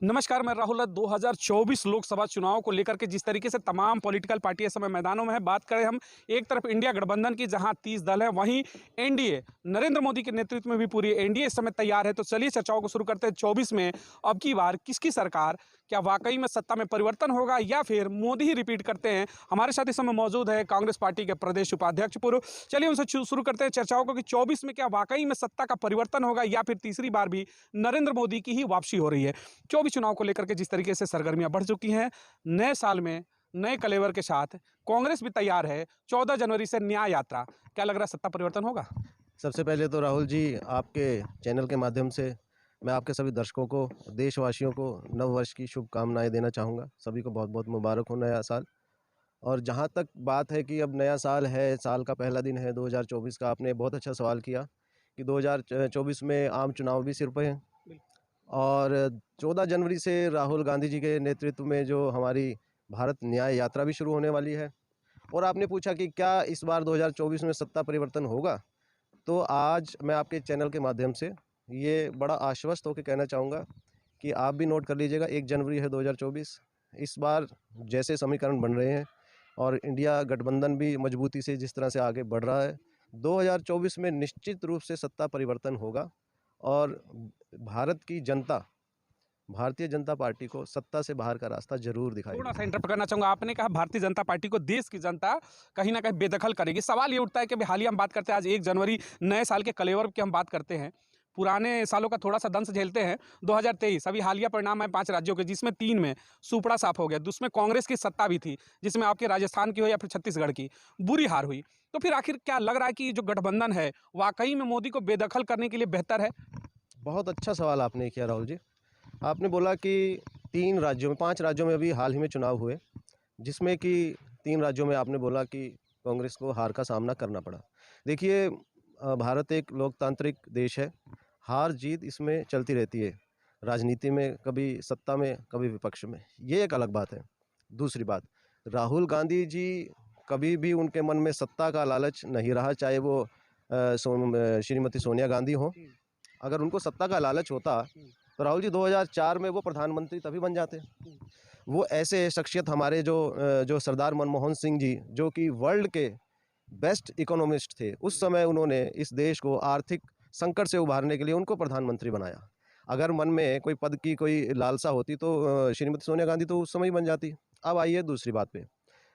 नमस्कार, मैं राहुल। 2024 लोकसभा चुनाव को लेकर के जिस तरीके से तमाम पॉलिटिकल पार्टी इस समय मैदानों में है, बात करें हम एक तरफ इंडिया गठबंधन की, जहां 30 दल है, वहीं एनडीए नरेंद्र मोदी के नेतृत्व में भी पूरी एनडीए इस समय तैयार है। तो चलिए चर्चाओं को शुरू करते हैं। 24 में अब की बार किसकी सरकार, क्या वाकई में सत्ता में परिवर्तन होगा या फिर मोदी ही रिपीट करते हैं? हमारे साथ इस समय मौजूद है कांग्रेस पार्टी के प्रदेश उपाध्यक्ष पूर्व। चलिए उनसे शुरू करते हैं चर्चाओं को कि 24 में क्या वाकई में सत्ता का परिवर्तन होगा या फिर तीसरी बार भी नरेंद्र मोदी की ही वापसी हो रही है। 24 चुनाव को लेकर के जिस तरीके से सरगर्मियां बढ़ चुकी हैं, नए साल में नए कलेवर के साथ कांग्रेस भी तैयार है। 14 जनवरी से न्याय यात्रा, क्या लग रहा है सत्ता परिवर्तन होगा? सबसे पहले तो राहुल जी, आपके चैनल के माध्यम से मैं आपके सभी दर्शकों को, देशवासियों को नव वर्ष की शुभकामनाएं देना चाहूँगा। सभी को बहुत बहुत मुबारक हो नया साल। और जहाँ तक बात है कि अब नया साल है, साल का पहला दिन है 2024 का, आपने बहुत अच्छा सवाल किया कि 2024 में आम चुनाव भी सिर पे हैं। और 14 जनवरी से राहुल गांधी जी के नेतृत्व में जो हमारी भारत न्याय यात्रा भी शुरू होने वाली है। और आपने पूछा कि क्या इस बार 2024 में सत्ता परिवर्तन होगा, तो आज मैं आपके चैनल के माध्यम से ये बड़ा आश्वस्त होकर कहना चाहूँगा कि आप भी नोट कर लीजिएगा, 1 जनवरी है 2024। इस बार जैसे समीकरण बन रहे हैं और इंडिया गठबंधन भी मजबूती से जिस तरह से आगे बढ़ रहा है, 2024 में निश्चित रूप से सत्ता परिवर्तन होगा और भारत की जनता, भारतीय जनता पार्टी को सत्ता से बाहर का रास्ता जरूर दिखाई थोड़ा देगा। सा इंटरप्ट करना चाहूंगा। आपने कहा भारतीय जनता पार्टी को देश की जनता कहीं ना कहीं बेदखल करेगी। सवाल ये उठता है कि हालिया हम बात करते हैं, आज 1 जनवरी नए साल के कलेवर की हम बात करते हैं, पुराने सालों का थोड़ा सा दंश झेलते हैं। 2023 अभी हालिया परिणाम है 5 राज्यों के, जिसमें 3 में सुपड़ा साफ हो गया, जिसमें कांग्रेस की सत्ता भी थी, जिसमें आपके राजस्थान की हो या फिर छत्तीसगढ़ की बुरी हार हुई। तो फिर आखिर क्या लग रहा है कि जो गठबंधन है वाकई में मोदी को बेदखल करने के लिए बेहतर है? बहुत अच्छा सवाल आपने किया राहुल जी। आपने बोला कि 3 राज्यों में, 5 राज्यों में अभी हाल ही में चुनाव हुए, जिसमें कि 3 राज्यों में आपने बोला कि कांग्रेस को हार का सामना करना पड़ा। देखिए, भारत एक लोकतांत्रिक देश है, हार जीत इसमें चलती रहती है, राजनीति में कभी सत्ता में कभी विपक्ष में, ये एक अलग बात है। दूसरी बात, राहुल गांधी जी कभी भी उनके मन में सत्ता का लालच नहीं रहा, चाहे वो श्रीमती सोनिया गांधी हो। अगर उनको सत्ता का लालच होता तो राहुल जी 2004 में वो प्रधानमंत्री तभी बन जाते। वो ऐसे शख्सियत हमारे जो सरदार मनमोहन सिंह जी, जो कि वर्ल्ड के बेस्ट इकोनॉमिस्ट थे, उस समय उन्होंने इस देश को आर्थिक संकट से उभारने के लिए उनको प्रधानमंत्री बनाया। अगर मन में कोई पद की कोई लालसा होती तो श्रीमती सोनिया गांधी तो उस समय ही बन जाती। अब आइए दूसरी बात पे,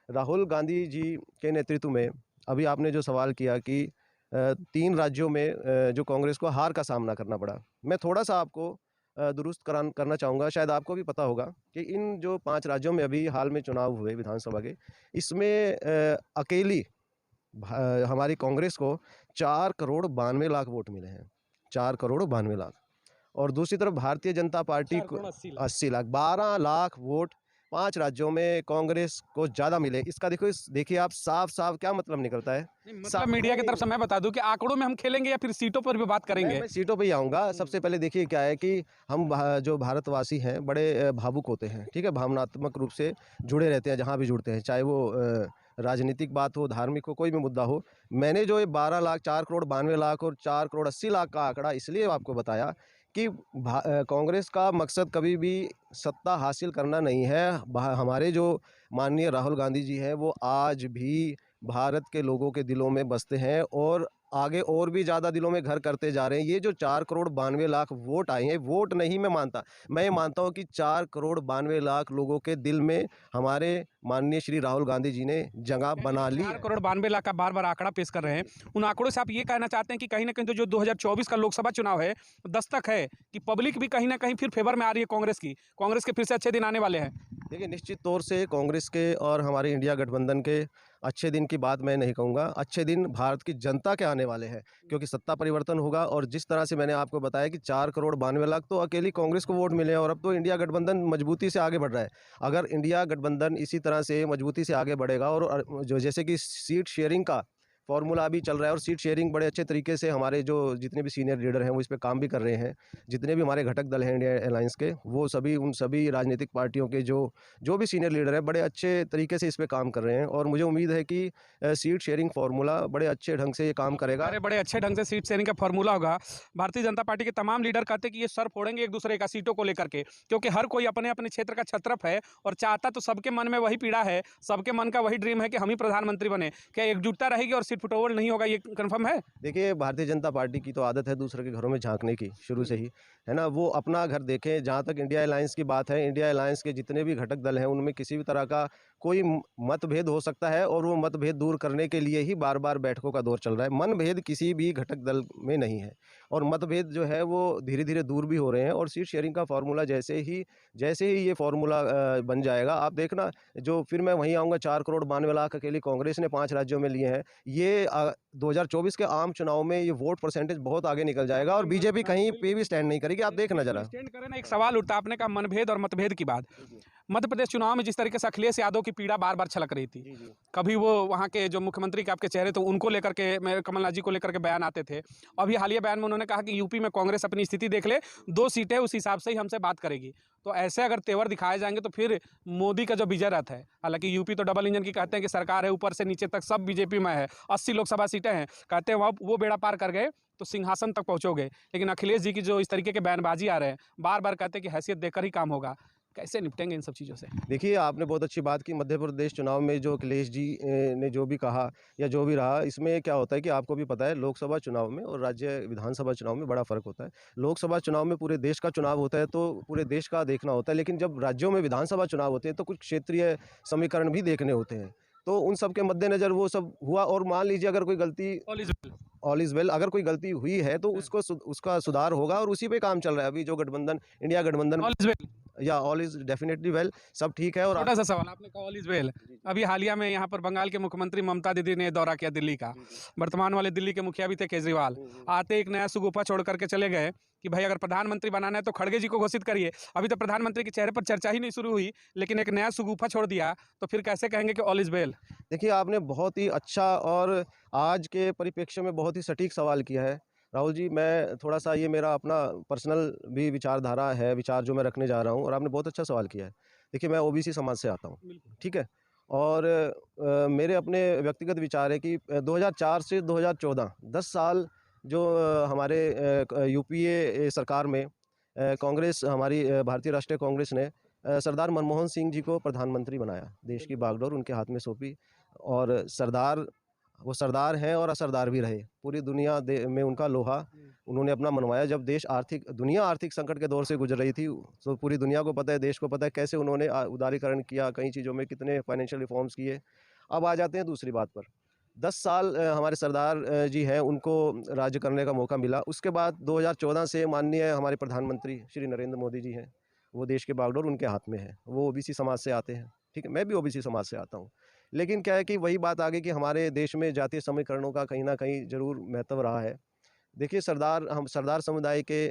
राहुल गांधी जी के नेतृत्व में अभी आपने जो सवाल किया कि 3 राज्यों में जो कांग्रेस को हार का सामना करना पड़ा, मैं थोड़ा सा आपको दुरुस्त करना चाहूँगा। शायद आपको भी पता होगा कि इन जो 5 राज्यों में अभी हाल में चुनाव हुए विधानसभा के, इसमें अकेली हमारी कांग्रेस को 4 करोड़ 92 लाख वोट मिले हैं, 4 करोड़ 92 लाख। और दूसरी तरफ भारतीय जनता पार्टी को 80 लाख, 12 लाख वोट 5 राज्यों में कांग्रेस को ज़्यादा मिले। इसका देखिए आप, साफ साफ क्या मतलब निकलता है। मतलब मीडिया की तरफ से मैं बता दूं कि आंकड़ों में हम खेलेंगे या फिर सीटों पर भी बात करेंगे? मैं सीटों पे ही आऊँगा। सबसे पहले देखिए क्या है कि हम जो भारतवासी हैं बड़े भावुक होते हैं, ठीक है, भावनात्मक रूप से जुड़े रहते हैं जहाँ भी जुड़ते हैं, चाहे वो राजनीतिक बात हो, धार्मिक हो, कोई भी मुद्दा हो। मैंने जो ये 12 लाख, 4 करोड़ 92 लाख और 4 करोड़ 80 लाख का आंकड़ा इसलिए आपको बताया कि कांग्रेस का मकसद कभी भी सत्ता हासिल करना नहीं है। हमारे जो माननीय राहुल गांधी जी हैं, वो आज भी भारत के लोगों के दिलों में बसते हैं और आगे और भी ज़्यादा दिलों में घर करते जा रहे हैं। ये जो 4 करोड़ 92 लाख वोट आए हैं, वोट नहीं मैं मानता, मैं मानता हूँ कि 4 करोड़ 92 लाख लोगों के दिल में हमारे माननीय श्री राहुल गांधी जी ने जगह बना ली। 4 करोड़ 92 लाख का बार बार आंकड़ा पेश कर रहे हैं। उन आंकड़ों से आप ये कहना चाहते हैं कि कहीं ना कहीं तो जो 2024 का लोकसभा चुनाव है, दस्तक है कि पब्लिक भी कहीं ना कहीं फिर फेवर में आ रही है कांग्रेस के फिर से अच्छे दिन आने वाले हैं? देखिए, निश्चित तौर से कांग्रेस के और हमारे इंडिया गठबंधन के अच्छे दिन की बात मैं नहीं कहूँगा, अच्छे दिन भारत की जनता के आने वाले हैं, क्योंकि सत्ता परिवर्तन होगा। और जिस तरह से मैंने आपको बताया कि 4 करोड़ 92 लाख तो अकेली कांग्रेस को वोट मिले हैं, और अब तो इंडिया गठबंधन मजबूती से आगे बढ़ रहा है। अगर इंडिया गठबंधन इसी तरह से मजबूती से आगे बढ़ेगा और जो जैसे कि सीट शेयरिंग का फार्मूला अभी चल रहा है और सीट शेयरिंग बड़े अच्छे तरीके से हमारे जो जितने भी सीनियर लीडर हैं वो इस पे काम भी कर रहे हैं। जितने भी हमारे घटक दल हैं इंडिया अलायंस के, वो सभी उन सभी राजनीतिक पार्टियों के जो भी सीनियर लीडर हैं बड़े अच्छे तरीके से इस पे काम कर रहे हैं और मुझे उम्मीद है कि सीट शेयरिंग फार्मूला बड़े अच्छे ढंग से ये काम करेगा। अरे बड़े अच्छे ढंग से सीट शेयरिंग का फॉर्मूला होगा। भारतीय जनता पार्टी के तमाम लीडर कहते हैं कि ये सर फोड़ेंगे एक दूसरे का सीटों को लेकर के, क्योंकि हर कोई अपने अपने क्षेत्र का छत्रप है और चाहता तो सबके मन में वही पीड़ा है, सबके मन का वही ड्रीम है कि हम ही प्रधानमंत्री बने। क्या एकजुटता रहेगी और सीट फुटओवर नहीं होगा, ये कंफर्म है? देखिए, भारतीय जनता पार्टी की तो आदत है दूसरे के घरों में झांकने की शुरू से ही, है ना? वो अपना घर देखें। जहाँ तक इंडिया अलायंस की बात है, इंडिया अलायंस के जितने भी घटक दल हैं उनमें किसी भी तरह का कोई मतभेद हो सकता है और वो मतभेद दूर करने के लिए ही बार बार बैठकों का दौर चल रहा है। मनभेद किसी भी घटक दल में नहीं है और मतभेद जो है वो धीरे धीरे दूर भी हो रहे हैं। और सीट शेयरिंग का फार्मूला जैसे ही ये फार्मूला बन जाएगा, आप देखना, जो फिर मैं वहीं आऊँगा, 4,92,00,000 अकेली कांग्रेस ने 5 राज्यों में लिए हैं। ये 2024 के आम चुनाव में ये वोट परसेंटेज बहुत आगे निकल जाएगा और बीजेपी कहीं पे भी स्टैंड नहीं करेगी। आप देखना जरा। स्टैंड करें ना, एक सवाल उठता, आपने कहा मनभेद और मतभेद की बात। मध्य प्रदेश चुनाव में जिस तरीके से अखिलेश यादव की पीड़ा बार बार छलक रही थी, कभी वो वहाँ के जो मुख्यमंत्री के आपके चेहरे थे उनको लेकर के, मैं कमलनाथ जी को लेकर के बयान आते थे। अभी हालिया बयान में उन्होंने कहा कि यूपी में कांग्रेस अपनी स्थिति देख ले, 2 सीटें उस हिसाब से ही हमसे बात करेगी। तो ऐसे अगर तेवर दिखाए जाएंगे तो फिर मोदी का जो विजय रथ है, हालांकि यूपी तो डबल इंजन की कहते हैं कि सरकार है, ऊपर से नीचे तक सब बीजेपी में है, 80 लोकसभा सीटें हैं, कहते हैं वहाँ वो बेड़ा पार कर गए तो सिंहासन तक पहुँचोगे। लेकिन अखिलेश जी की जो इस तरीके के बयानबाजी आ रहे हैं, बार बार कहते हैं कि हैसियत देकर ही काम होगा। कैसे निपटेंगे इन सब चीज़ों से? देखिए, आपने बहुत अच्छी बात की। मध्य प्रदेश चुनाव में जो अखिलेश जी ने जो भी कहा या जो भी रहा, इसमें क्या होता है कि आपको भी पता है, लोकसभा चुनाव में और राज्य विधानसभा चुनाव में बड़ा फ़र्क होता है। लोकसभा चुनाव में पूरे देश का चुनाव होता है तो पूरे देश का देखना होता है, लेकिन जब राज्यों में विधानसभा चुनाव होते हैं तो कुछ क्षेत्रीय समीकरण भी देखने होते हैं। तो उन सब के मद्देनज़र वो सब हुआ और मान लीजिए अगर कोई गलती, ऑल इज़ वेल, अगर कोई गलती हुई है तो उसका सुधार होगा और उसी पे काम चल रहा है। अभी जो गठबंधन, इंडिया गठबंधन, ऑल इज वेल। या ऑल इज़ डेफिनेटली वेल, सब ठीक है। और छोटा सा सवाल, आपने कहा ऑल इज वेल, अभी हालिया में यहाँ पर बंगाल के मुख्यमंत्री ममता दीदी ने दौरा किया दिल्ली का। वर्तमान वाले दिल्ली के मुखिया भी थे केजरीवाल, आते एक नया सुगुफा छोड़ करके चले गए कि भाई अगर प्रधानमंत्री बनाना है तो खड़गे जी को घोषित करिए। अभी तो प्रधानमंत्री के चेहरे पर चर्चा ही नहीं शुरू हुई, लेकिन एक नया सुगुफा छोड़ दिया, तो फिर कैसे कहेंगे कि ऑल इज वेल? देखिए, आपने बहुत ही अच्छा और आज के परिप्रेक्ष्य में बहुत ही सटीक सवाल किया है राहुल जी। मैं थोड़ा-सा, ये मेरा अपना पर्सनल भी विचारधारा है, विचार जो मैं रखने जा रहा हूँ, और आपने बहुत अच्छा सवाल किया है। देखिए, मैं ओबीसी समाज से आता हूँ, ठीक है? और मेरे अपने व्यक्तिगत विचार है कि 2004 से 2014 10 साल जो हमारे यूपीए सरकार में कांग्रेस, हमारी भारतीय राष्ट्रीय कांग्रेस ने सरदार मनमोहन सिंह जी को प्रधानमंत्री बनाया। देश की बागडोर उनके हाथ में सौंपी और वो सरदार हैं और असरदार भी रहे। पूरी दुनिया में उनका लोहा उन्होंने अपना मनवाया। जब दुनिया आर्थिक संकट के दौर से गुजर रही थी, तो पूरी दुनिया को पता है, देश को पता है कैसे उन्होंने उदारीकरण किया, कई चीज़ों में कितने फाइनेंशियल रिफॉर्म्स किए। अब आ जाते हैं दूसरी बात पर। 10 साल हमारे सरदार जी हैं, उनको राज्य करने का मौका मिला। उसके बाद 2014 से माननीय हमारे प्रधानमंत्री श्री नरेंद्र मोदी जी हैं, वो देश के बागडोर उनके हाथ में है। वो ओबीसी समाज से आते हैं, ठीक है? मैं भी ओबीसी समाज से आता हूँ। लेकिन क्या है कि वही बात आ गई कि हमारे देश में जातीय समीकरणों का कहीं न कहीं ज़रूर महत्व रहा है। देखिए, सरदार समुदाय के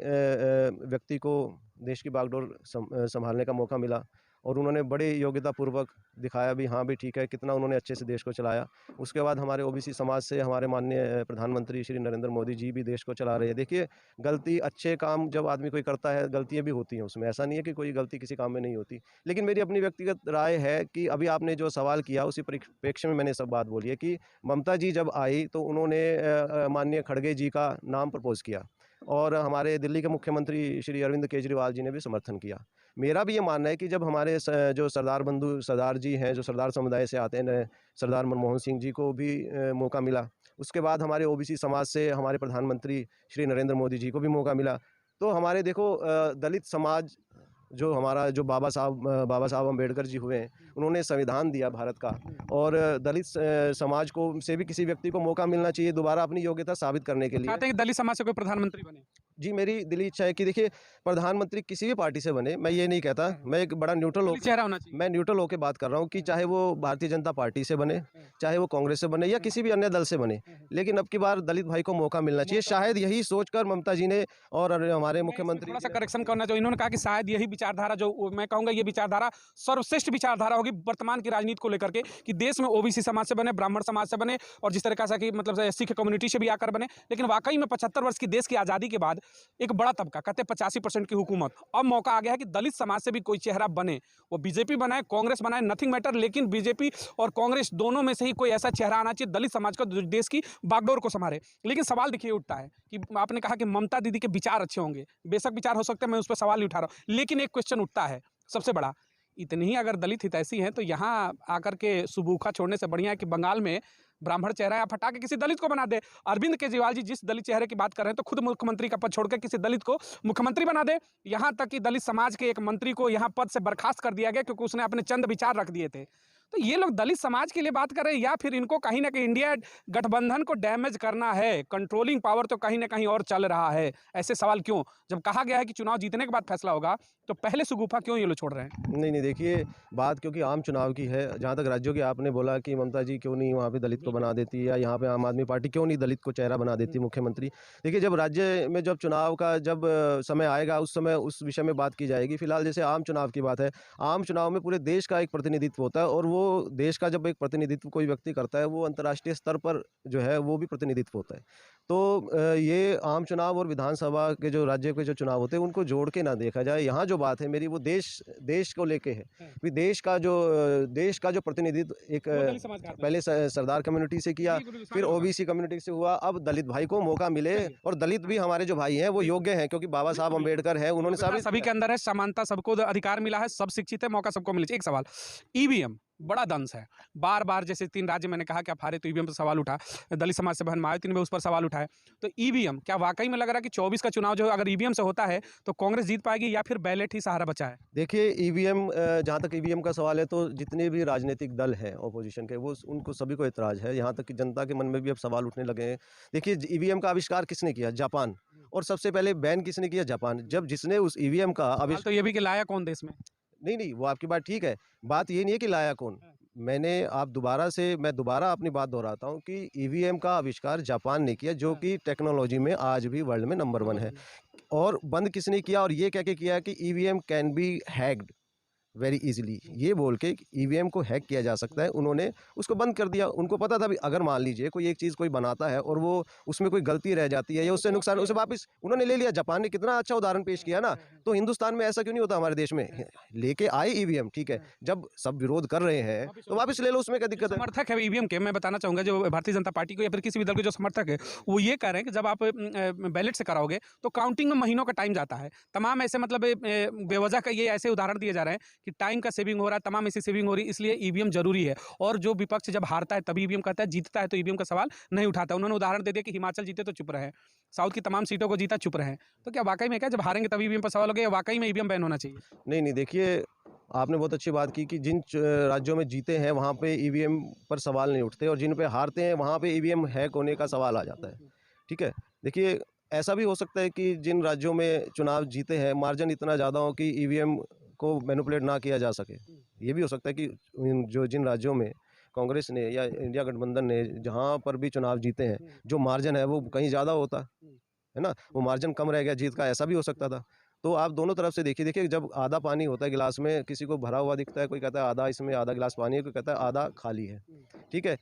व्यक्ति को देश की बागडोर सँभालने का मौका मिला और उन्होंने बड़े योग्यतापूर्वक दिखाया भी, हाँ भी ठीक है, कितना उन्होंने अच्छे से देश को चलाया। उसके बाद हमारे ओबीसी समाज से हमारे माननीय प्रधानमंत्री श्री नरेंद्र मोदी जी भी देश को चला रहे हैं। देखिए, गलती, अच्छे काम जब आदमी कोई करता है, गलतियाँ भी होती हैं उसमें, ऐसा नहीं है कि कोई गलती किसी काम में नहीं होती। लेकिन मेरी अपनी व्यक्तिगत राय है कि अभी आपने जो सवाल किया उसी परिप्रेक्ष्य में मैंने सब बात बोली है कि ममता जी जब आई तो उन्होंने माननीय खड़गे जी का नाम प्रपोज़ किया और हमारे दिल्ली के मुख्यमंत्री श्री अरविंद केजरीवाल जी ने भी समर्थन किया। मेरा भी ये मानना है कि जब हमारे जो सरदार जी हैं, जो सरदार समुदाय से आते हैं, सरदार मनमोहन सिंह जी को भी मौका मिला। उसके बाद हमारे ओबीसी समाज से हमारे प्रधानमंत्री श्री नरेंद्र मोदी जी को भी मौका मिला। तो हमारे देखो, दलित समाज जो हमारा, जो बाबा साहब अम्बेडकर जी हुए हैं, उन्होंने संविधान दिया भारत का, और दलित समाज को से भी किसी व्यक्ति को मौका मिलना चाहिए दोबारा अपनी योग्यता साबित करने के लिए। चाहते हैं कि दलित समाज से कोई प्रधानमंत्री बने? जी, मेरी दिली इच्छा है कि देखिए प्रधानमंत्री किसी भी पार्टी से बने, मैं ये नहीं कहता, मैं एक बड़ा न्यूट्रल हो दलित चेहरा होना चाहिए। मैं न्यूट्रल होके बात कर रहा हूँ कि चाहे वो भारतीय जनता पार्टी से बने, चाहे वो कांग्रेस से बने या किसी भी अन्य दल से बने, लेकिन अब की बार दलित भाई को मौका मिलना चाहिए। शायद यही सोचकर ममता जी ने और हमारे मैं इसमें मुख्यमंत्री थोड़ा-सा करेक्शन करना चाहूँ, इन्होंने कहा कि शायद यही विचारधारा जो मैं कहूँगा ये विचारधारा सर्वश्रेष्ठ विचारधारा होगी वर्तमान की राजनीति को लेकर के कि देश में ओबीसी समाज से बने, ब्राह्मण समाज से बने और जिस तरीक़ा से कि मतलब से एससी की कम्युनिटी से भी आकर बने। लेकिन वाक़ई में 75 वर्ष की देश की आज़ादी के बाद एक बड़ा तबका कहते हैं 85% की हुकूमत, अब मौका आ गया है कि दलित समाज से भी कोई चेहरा बने। वो बीजेपी बनाए, कांग्रेस बनाए, नथिंग मैटर, लेकिन बीजेपी और कांग्रेस दोनों में से ही कोई ऐसा चेहरा आना चाहिए दलित समाज का जो देश की बागडोर को संभाले। लेकिन सवाल देखिए उठता है कि आपने कहा कि ममता दीदी के विचार अच्छे होंगे, बेशक विचार हो सकते हैं, मैं उस पर सवाल नहीं उठा रहा हूँ, लेकिन एक क्वेश्चन उठता है सबसे बड़ा, इतनी ही अगर दलित हितैषी हैं तो यहाँ आकर के सुबूखा छोड़ने से बढ़िया है कि बंगाल में ब्राह्मण चेहरा आप हटा के किसी दलित को बना दे। अरविंद केजरीवाल जी जिस दलित चेहरे की बात कर रहे हैं तो खुद मुख्यमंत्री का पद छोड़कर किसी दलित को मुख्यमंत्री बना दे। यहाँ तक कि दलित समाज के एक मंत्री को यहाँ पद से बर्खास्त कर दिया गया क्योंकि उसने अपने चंद विचार रख दिए थे। तो ये लोग दलित समाज के लिए बात कर रहे हैं या फिर इनको कहीं ना कहीं इंडिया गठबंधन को डैमेज करना है, कंट्रोलिंग पावर तो कहीं ना कहीं और चल रहा है। ऐसे सवाल क्यों, जब कहा गया है कि चुनाव जीतने के बाद फैसला होगा तो पहले सुगुफा क्यों ये लोग छोड़ रहे हैं? नहीं, नहीं देखिए, बात क्योंकि आम चुनाव की है, जहाँ तक राज्यों की आपने बोला कि ममता जी क्यों नहीं वहाँ पे दलित को बना देती या यहाँ पे आम आदमी पार्टी क्यों नहीं दलित को चेहरा बना देती मुख्यमंत्री। देखिए, जब राज्य में जब चुनाव का जब समय आएगा उस समय उस विषय में बात की जाएगी। फिलहाल जैसे आम चुनाव की बात है, आम चुनाव में पूरे देश का एक प्रतिनिधित्व होता है और वो देश का जब एक प्रतिनिधित्व कोई व्यक्ति करता है वो अंतर्राष्ट्रीय स्तर पर जो है वो भी प्रतिनिधित्व होता है। तो ये आम चुनाव और विधानसभा के जो राज्य के जो चुनाव होते हैं उनको जोड़ के ना देखा जाए। यहाँ जो बात है मेरी वो देश को लेके है। भी देश का जो प्रतिनिधित्व एक वो दलित समाज का पहले सरदार कम्युनिटी से किया, फिर ओबीसी कम्युनिटी से हुआ, अब दलित भाई को मौका मिले और दलित भी हमारे जो भाई हैं वो योग्य हैं क्योंकि बाबा साहब अम्बेडकर हैं, उन्होंने साबित सभी के अंदर है समानता, सबको अधिकार मिला है, सब शिक्षित है, मौका सबको मिले। एक सवाल, ईवीएम बड़ा दंश है, बार बार जैसे 3 राज्य मैंने कहा कि आप हारे तो ईवीएम पर सवाल उठा, दलित समाज से बहन मायावती ने उस पर सवाल उठाए। तो ईवीएम क्या वाकई में लग रहा है कि 24 का चुनाव जो है अगर ईवीएम से होता है तो कांग्रेस जीत पाएगी या फिर बैलेट ही सहारा बचा है? देखिए ईवीएम, जहाँ तक ईवीएम का सवाल है तो जितने भी राजनीतिक दल हैं ऑपोजिशन के वो उनको सभी को ऐतराज़ है। यहाँ तक कि जनता के मन में भी अब सवाल उठने लगे हैं। देखिए ईवीएम का आविष्कार किसने किया? जापान। और सबसे पहले बैन किसने किया? जापान। जब जिसने उस ईवीएम का सवाल तो ये भी कि लाया कौन देश में? नहीं, नहीं, वो आपकी बात ठीक है। बात ये नहीं है कि लाया कौन। मैं दोबारा अपनी बात दोहराता हूँ कि ईवीएम का आविष्कार जापान ने किया जो कि टेक्नोलॉजी में आज भी वर्ल्ड में नंबर 1 है। और बंद किसने किया और ये कह के किया कि EVM can be hacked very easily, ये बोल के ईवीएम को हैक किया जा सकता है, उन्होंने उसको बंद कर दिया। उनको पता था भी अगर मान लीजिए कोई एक चीज़ कोई बनाता है और वो उसमें कोई गलती रह जाती है या उससे नुकसान, उसे वापस उन्होंने ले लिया। जापान ने कितना अच्छा उदाहरण पेश किया ना। तो हिंदुस्तान में ऐसा क्यों नहीं होता? हमारे देश में लेके आए ईवीएम, ठीक है, जब सब विरोध कर रहे हैं तो वापस ले लो, उसमें क्या दिक्कत है? समर्थक है ईवीएम के, मैं बताना चाहूंगा जो भारतीय जनता पार्टी को या फिर किसी भी दल के जो समर्थक है वो ये कह रहे हैं कि जब आप बैलेट से कराओगे तो काउंटिंग में महीनों का टाइम जाता है। तमाम ऐसे मतलब बेवजह का ये ऐसे उदाहरण दिए जा रहे हैं कि टाइम का सेविंग हो रहा है, तमाम ऐसी सेविंग हो रही है, इसलिए ईवीएम जरूरी है। और जो विपक्ष जब हारता है तभी ईवीएम कहता है, जीतता है तो ईवीएम का सवाल नहीं उठाता। उन्होंने उदाहरण दे दिया कि हिमाचल जीते तो चुप रहे, साउथ की तमाम सीटों को जीता चुप रहे। तो क्या वाकई में क्या जब हारेंगे तभी ईवीएम पर सवाल हो गया, वाकई में ईवीएम बैन होना चाहिए? नहीं, नहीं, देखिए आपने बहुत अच्छी बात की कि जिन राज्यों में जीते हैं वहाँ पे ईवीएम पर सवाल नहीं उठते और जिन पे हारते हैं वहाँ पे ईवीएम हैक होने का सवाल आ जाता है। ठीक है, देखिए ऐसा भी हो सकता है कि जिन राज्यों में चुनाव जीते हैं मार्जिन इतना ज़्यादा हो कि ईवीएम को मैनिपुलेट ना किया जा सके। ये भी हो सकता है कि जिन राज्यों में कांग्रेस ने या इंडिया गठबंधन ने जहाँ पर भी चुनाव जीते हैं जो मार्जिन है वो कहीं ज़्यादा होता है ना, वो मार्जिन कम रह गया जीत का, ऐसा भी हो सकता था। तो आप दोनों तरफ से देखिए जब आधा पानी होता है गिलास में, किसी को भरा हुआ दिखता है, कोई कहता है आधा इसमें आधा गिलास पानी है, कोई कहता है आधा खाली है। ठीक है,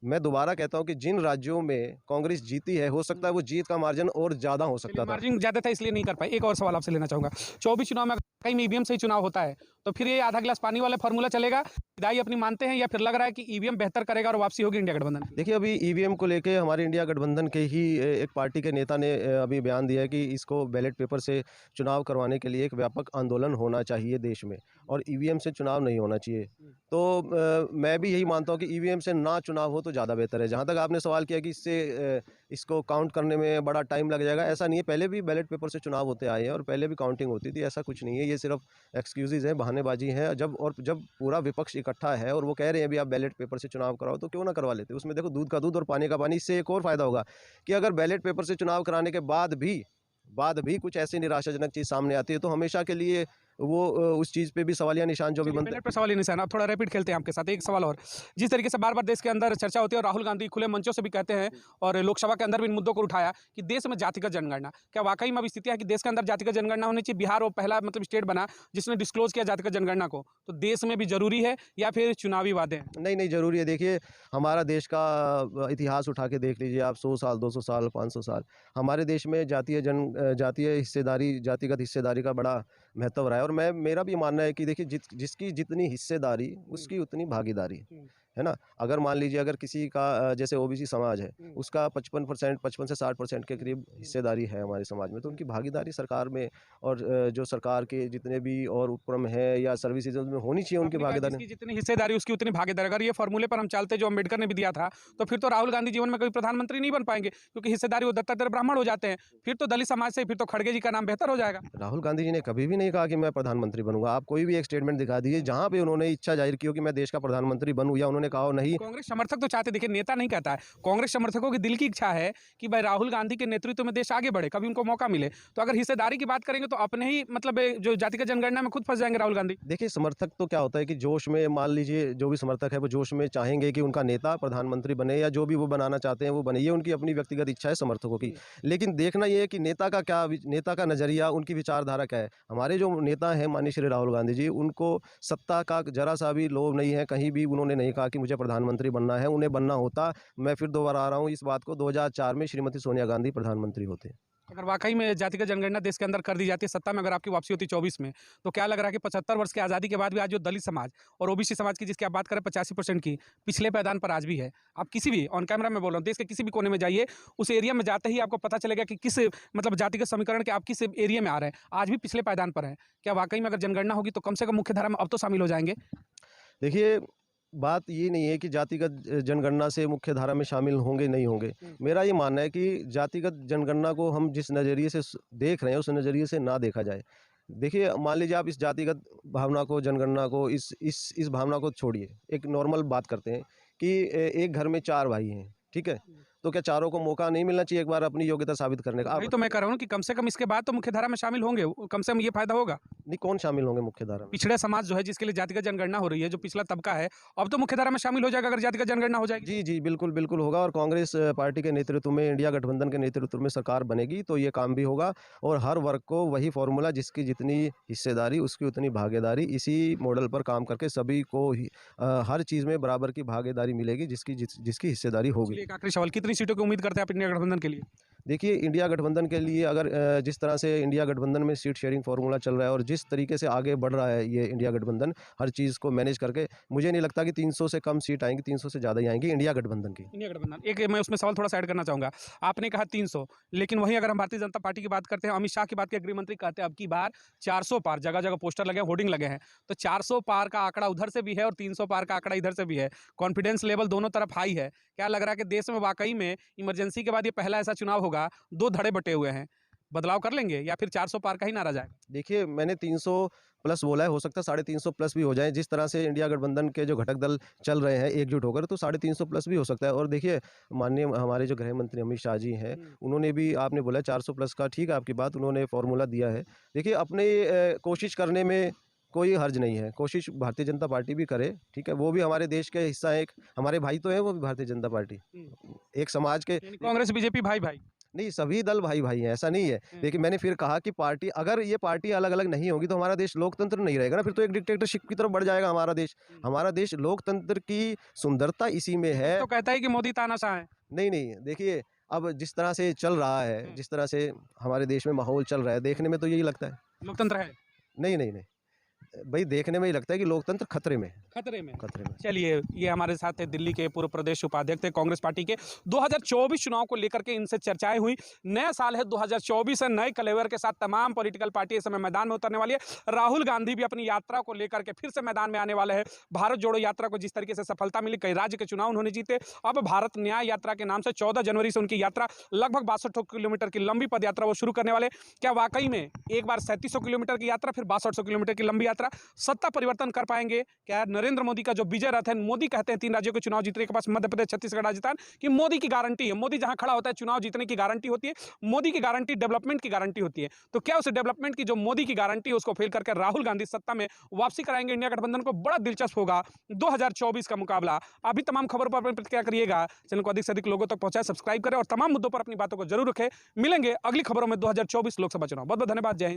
मैं दोबारा कहता हूँ कि जिन राज्यों में कांग्रेस जीती है हो सकता है वो जीत का मार्जिन और ज़्यादा हो सकता था। मार्जिन ज़्यादा था इसलिए नहीं कर पाए। एक और सवाल आपसे लेना चाहूँगा, 24 चुनाव में कहीं में ईवीएम से ही चुनाव होता है तो फिर ये आधा गिलास पानी वाला फॉर्मूला चलेगा, विदाई अपनी मानते हैं या फिर लग रहा है कि ईवीएम बेहतर करेगा और वापसी होगी इंडिया गठबंधन की? देखिए अभी ईवीएम को लेके हमारे इंडिया गठबंधन के ही एक पार्टी के नेता ने अभी बयान दिया है कि इसको बैलेट पेपर से चुनाव करवाने के लिए एक व्यापक आंदोलन होना चाहिए देश में और ईवीएम से चुनाव नहीं होना चाहिए। तो मैं भी यही मानता हूँ कि ईवीएम से ना चुनाव हो तो ज़्यादा बेहतर है। जहाँ तक आपने सवाल किया कि इससे इसको काउंट करने में बड़ा टाइम लग जाएगा, ऐसा नहीं है। पहले भी बैलेट पेपर से चुनाव होते आए हैं और पहले भी काउंटिंग होती थी, ऐसा कुछ नहीं है। ये सिर्फ एक्सक्यूज़ है, बहानेबाजी है। जब पूरा विपक्ष इकट्ठा है और वो कह रहे हैं अभी आप बैलेट पेपर से चुनाव कराओ तो क्यों ना करवा लेते। उसमें देखो दूध का दूध और पानी का पानी। इससे एक और फ़ायदा होगा कि अगर बैलेट पेपर से चुनाव कराने के बाद भी बाद भी कुछ ऐसी निराशाजनक चीज़ सामने आती है तो हमेशा के लिए वो उस चीज़ पे भी सवालिया निशान जो भी चलिए, बनते मिनट पे सवाल ही निशान। अब थोड़ा रैपिड खेलते हैं आपके साथ। एक सवाल और, जिस तरीके से बार-बार देश के अंदर चर्चा होती है और राहुल गांधी खुले मंचों से भी कहते हैं और लोकसभा के अंदर भी इन मुद्दों को उठाया कि देश में जातिगत जनगणना, क्या वाकई में अब स्थिति है कि देश के अंदर जातिगत जनगणना होनी चाहिए? बिहार वो पहला मतलब स्टेट बना जिसने डिस्क्लोज किया जातिगत जनगणना को, तो देश में भी जरूरी है या फिर चुनावी वादे हैं? नहीं, नहीं ज़रूरी है। देखिए, हमारा देश का इतिहास उठा के देख लीजिए आप 100 साल, 200 साल, 500 साल। हमारे देश में जातीय हिस्सेदारी, जातिगत हिस्सेदारी का बड़ा महत्व रहा है और मैं मेरा भी मानना है कि देखिए जिसकी जितनी हिस्सेदारी, उसकी उतनी भागीदारी, हुँ। है ना? अगर मान लीजिए अगर किसी का जैसे ओबीसी समाज है, हुँ। उसका 55% 55 से 60% के करीब हिस्सेदारी है हमारे समाज में, तो उनकी भागीदारी सरकार में और जो सरकार के जितने भी और उपक्रम हैं या सर्विसेज़ में होनी चाहिए उनकी आपने कहा भागीदारी। जिसकी जितनी हिस्सेदारी उसकी उतनी भागीदारी। अगर ये फॉर्मूले पर हम चलते जो अम्बेडकर ने भी दिया था, तो फिर तो राहुल गांधी जीवन में कभी प्रधानमंत्री नहीं बन पाएंगे, क्योंकि हिस्सेदारी वो दत्तात्रेय ब्राह्मण हो जाते हैं। फिर तो दलित समाज से फिर तो खड़गे जी का नाम बेहतर हो जाएगा। राहुल गांधी जी ने कभी भी नहीं कहा कि मैं प्रधानमंत्री बनूंगा। आप कोई भी एक स्टेटमेंट दिखा दीजिए जहां पे उन्होंने इच्छा जाहिर की हो कि मैं देश का प्रधानमंत्री बनूं या उन्होंने कहा हो नहीं। कांग्रेस समर्थक तो चाहते, देखिए नेता नहीं कहता है, कांग्रेस समर्थकों की दिल की इच्छा है कि भाई राहुल गांधी के नेतृत्व में देश आगे बढ़े, कभी उनको मौका मिले। तो अगर हिस्सेदारी की बात करेंगे तो अपने ही मतलब जो जातिगत जनगणना में खुद फंस जाएंगे राहुल गांधी। देखिए, समर्थक तो क्या होता है कि जोश में मान लीजिए जो भी समर्थक है वो जोश में चाहेंगे कि उनका नेता प्रधानमंत्री बने या जो भी वो बनाना चाहते हैं वो बने, ये उनकी अपनी व्यक्तिगत इच्छा है समर्थकों की। लेकिन देखना ये है कि नेता का नज़रिया, उनकी विचारधारा क्या है। हमारे जो नेता हैं माननीय श्री राहुल गांधी जी, उनको सत्ता का जरा सा भी लोभ नहीं है। कहीं भी उन्होंने नहीं कहा कि मुझे प्रधानमंत्री बनना है। उन्हें बनना होता, मैं फिर दोबारा आ रहा हूँ इस बात को, 2004 में श्रीमती सोनिया गांधी प्रधानमंत्री होते। अगर वाकई में जातिगत जनगणना देश के अंदर कर दी जाती है, सत्ता में अगर आपकी वापसी होती 24 में, तो क्या लग रहा है कि 75 वर्ष की आज़ादी के बाद भी आज जो दलित समाज और ओबीसी समाज की जिसकी आप बात करें 85% की, पिछले पायदान पर आज भी है। आप किसी भी ऑन कैमरा में बोल रहा हूँ, देश के किसी भी कोने में जाइए, उस एरिया में जाते ही आपको पता चलेगा कि किस मतलब जातिगत समीकरण के आप किस एरिया में आ रहे हैं, आज भी पिछले पायदान पर है। क्या वाकई में अगर जनगणना होगी तो कम से कम मुख्य धारा में अब तो शामिल हो जाएंगे? देखिए, बात ये नहीं है कि जातिगत जनगणना से मुख्य धारा में शामिल होंगे, नहीं होंगे। मेरा ये मानना है कि जातिगत जनगणना को हम जिस नज़रिए से देख रहे हैं, उस नज़रिए से ना देखा जाए। देखिए, मान लीजिए आप इस जातिगत भावना को, जनगणना को, इस भावना को छोड़िए। एक नॉर्मल बात करते हैं कि एक घर में 4 भाई हैं, ठीक है? तो क्या चारों को मौका नहीं मिलना चाहिए एक बार अपनी योग्यता साबित करने का? वही तो मैं कह रहा हूँ कि कम से कम इसके बाद तो मुख्य धारा में शामिल होंगे, कम से कम ये फायदा होगा। नहीं, कौन शामिल होंगे मुख्य धारा में? पिछड़े समाज जो है जिसके लिए जातिगत जनगणना हो रही है, जो पिछला तबका है, अब तो मुख्य धारा में शामिल हो जाएगा अगर जातिगत जनगणना हो जाएगी। जी, जी, बिल्कुल, बिल्कुल होगा और कांग्रेस पार्टी के नेतृत्व में, इंडिया गठबंधन के नेतृत्व में सरकार बनेगी, तो ये काम भी होगा और हर वर्ग को वही फ़ॉर्मूला, जिसकी जितनी हिस्सेदारी, उसकी उतनी भागीदारी, इसी मॉडल पर काम करके सभी को ही हर चीज़ में बराबर की भागीदारी मिलेगी, जिसकी हिस्सेदारी होगी। चलिए, एक आखिरी सवाल, कितनी सीटों की उम्मीद करते हैं आप इंडिया गठबंधन के लिए? देखिए, इंडिया गठबंधन के लिए अगर जिस तरह से इंडिया गठबंधन में सीट शेयरिंग फार्मूला चल रहा है और जिस तरीके से आगे बढ़ रहा है ये इंडिया गठबंधन हर चीज़ को मैनेज करके, मुझे नहीं लगता कि 300 से कम सीट आएंगी, 300 से ज़्यादा ही आएंगी इंडिया गठबंधन की। इंडिया गठबंधन, एक मैं उसमें सवाल थोड़ा सा ऐड करना चाहूँगा। आपने कहा 300, लेकिन वहीं अगर हम भारतीय जनता पार्टी की बात करते हैं, अमित शाह की बात की, गृह मंत्री कहते हैं अब की बार 400 पार, जगह-जगह पोस्टर लगे हैं, होर्डिंग लगे हैं। तो 400 पार का आंकड़ा उधर से भी है और 300 पार का आंकड़ा इधर से भी है। कॉन्फिडेंस लेवल दोनों तरफ हाई है। क्या लग रहा है कि देश में वाकई में इमरजेंसी के बाद ये पहला ऐसा चुनाव होगा, 2 धड़े बटे हुए हैं, बदलाव कर लेंगे या फिर 400 पार का ही नारा जाएगा? देखिए, मैंने 300 प्लस बोला है, हो सकता है 350 प्लस भी हो जाए। जिस तरह से इंडिया गठबंधन के जो घटक दल चल रहे हैं एकजुट होकर, तो 350 प्लस भी हो सकता है। और देखिए, माननीय हमारे जो गृह मंत्री अमित शाह जी हैं, उन्होंने भी, आपने बोला 400 प्लस का, ठीक है आपकी बात, उन्होंने फार्मूला दिया है। देखिए, अपने कोशिश करने में कोई हर्ज नहीं है, कोशिश भारतीय जनता पार्टी भी करे, ठीक है? वो भी हमारे देश के हिस्सा है, एक हमारे भाई तो है वो भी भारतीय जनता पार्टी, एक समाज के। यानी कांग्रेस, बीजेपी भाई-भाई। नहीं, सभी दल भाई-भाई हैं, ऐसा नहीं है। लेकिन मैंने फिर कहा कि पार्टी, अगर ये पार्टी अलग-अलग नहीं होगी तो हमारा देश लोकतंत्र नहीं रहेगा ना, फिर तो एक डिक्टेटरशिप की तरफ बढ़ जाएगा हमारा देश। हमारा देश लोकतंत्र की सुंदरता इसी में है। तो कहता है कि मोदी तानाशाह है। नहीं, नहीं, देखिए, अब जिस तरह से चल रहा है, जिस तरह से हमारे देश में माहौल चल रहा है, देखने में तो यही लगता है। लोकतंत्र है। नहीं, नहीं, नहीं, भई देखने में ही लगता है कि लोकतंत्र खतरे में है, खतरे में। खतरे में। चलिए, ये हमारे साथ है दिल्ली के पूर्व प्रदेश उपाध्यक्ष थे कांग्रेस पार्टी के। 2024 चुनाव को लेकर के इनसे चर्चाएं हुई। नया साल है 2024 है, नए कलेवर के साथ तमाम पॉलिटिकल पार्टी इस समय मैदान में उतरने वाली है। राहुल गांधी भी अपनी यात्रा को लेकर के फिर से मैदान में आने वाले हैं। भारत जोड़ो यात्रा को जिस तरीके से सफलता मिली, कई राज्य के चुनाव उन्होंने जीते, अब भारत न्याय यात्रा के नाम से 14 जनवरी से उनकी यात्रा, लगभग 62 किलोमीटर की लंबी पद यात्रा वो शुरू करने वाले। क्या वाकई में एक बार 3700 किलोमीटर की यात्रा, फिर 6200 किलोमीटर की लंबी यात्रा यात्रा, सत्ता परिवर्तन कर पाएंगे क्या? नरेंद्र मोदी का जो विजय रथ है, मोदी कहते हैं 3 राज्यों के चुनाव जीतने के पास मध्य प्रदेश, छत्तीसगढ़, राजस्थान, कि मोदी की गारंटी है। मोदी जहां खड़ा होता है चुनाव जीतने की गारंटी होती है। मोदी की गारंटी डेवलपमेंट की गारंटी होती है। तो क्या उस डेवलपमेंट की जो मोदी की गारंटी है उसको फेल करके राहुल गांधी सत्ता में वापसी कराएंगे इंडिया गठबंधन को? बड़ा दिलचस्प होगा 2024 का मुकाबला। अभी तमाम खबरों पर अपनी प्रतिक्रिया करिएगा, चैनल को अधिक से अधिक लोगों तक पहुंचाए, सब्सक्राइब करें और तमाम मुद्दों पर अपनी बातों को जरूर रखें। मिलेंगे अगली खबरों में 2024 लोकसभा चुनाव। बहुत बहुत धन्यवाद। जय हिंद।